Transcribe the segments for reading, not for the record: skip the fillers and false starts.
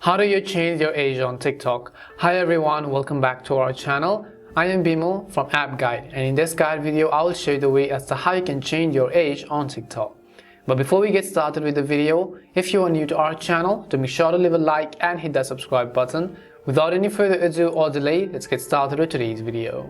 How do you change your age on TikTok? Hi everyone, welcome back to our channel. I am Bimo from App Guide, and in this guide video I will show you the way as to how you can change your age on TikTok. But before we get started with the video, if you are new to our channel, make sure to leave a like and hit that subscribe button. Without any further ado or delay, let's get started with today's video.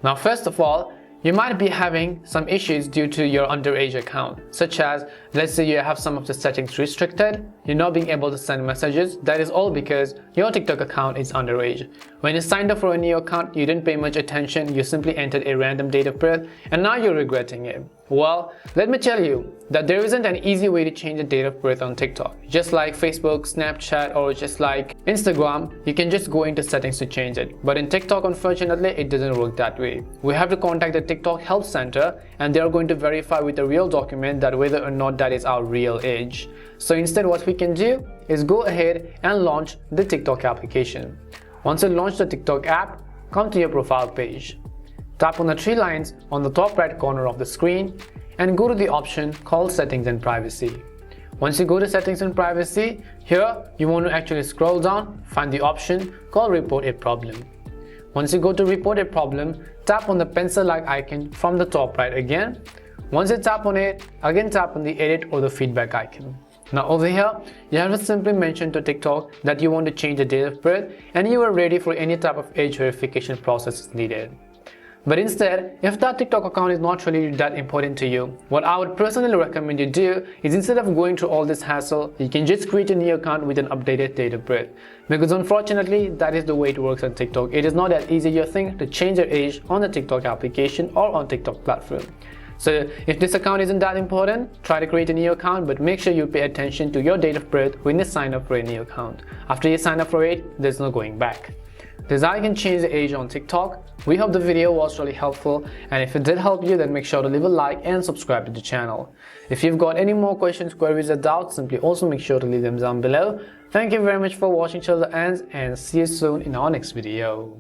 Now first of all, you might be having some issues due to your underage account, such as, let's say you have some of the settings restricted, you're not being able to send messages. That is all because your TikTok account is underage. When you signed up for a new account, you didn't pay much attention, you simply entered a random date of birth, and now you're regretting it. Well, let me tell you that there isn't an easy way to change the date of birth on TikTok. Just like Facebook, Snapchat, or just like Instagram, you can just go into settings to change it. But in TikTok, unfortunately, it doesn't work that way. We have to contact the TikTok Help Center, and they are going to verify with a real document that whether or not that is our real age. So instead, what we can do is go ahead and launch the TikTok application. Once you launch the TikTok app, come to your profile page. Tap on the three lines on the top right corner of the screen and go to the option called Settings and Privacy. Once you go to Settings and Privacy, here you want to actually scroll down, find the option called Report a Problem. Once you go to Report a Problem, tap on the pencil-like icon from the top right again. Once you tap on it, again tap on the Edit or the Feedback icon. Now over here, you have to simply mention to TikTok that you want to change the date of birth and you are ready for any type of age verification process needed. But instead, if that TikTok account is not really that important to you, what I would personally recommend you do is instead of going through all this hassle, you can just create a new account with an updated date of birth. Because unfortunately, that is the way it works on TikTok. It is not as easy a thing to change your age on the TikTok application or on TikTok platform. So if this account isn't that important, try to create a new account, but make sure you pay attention to your date of birth when you sign up for a new account. After you sign up for it, there's no going back. This is how you can change the age on TikTok. We hope the video was really helpful, and if it did help you, then make sure to leave a like and subscribe to the channel. If you've got any more questions, queries or doubts, simply also make sure to leave them down below. Thank you very much for watching till the end, and see you soon in our next video.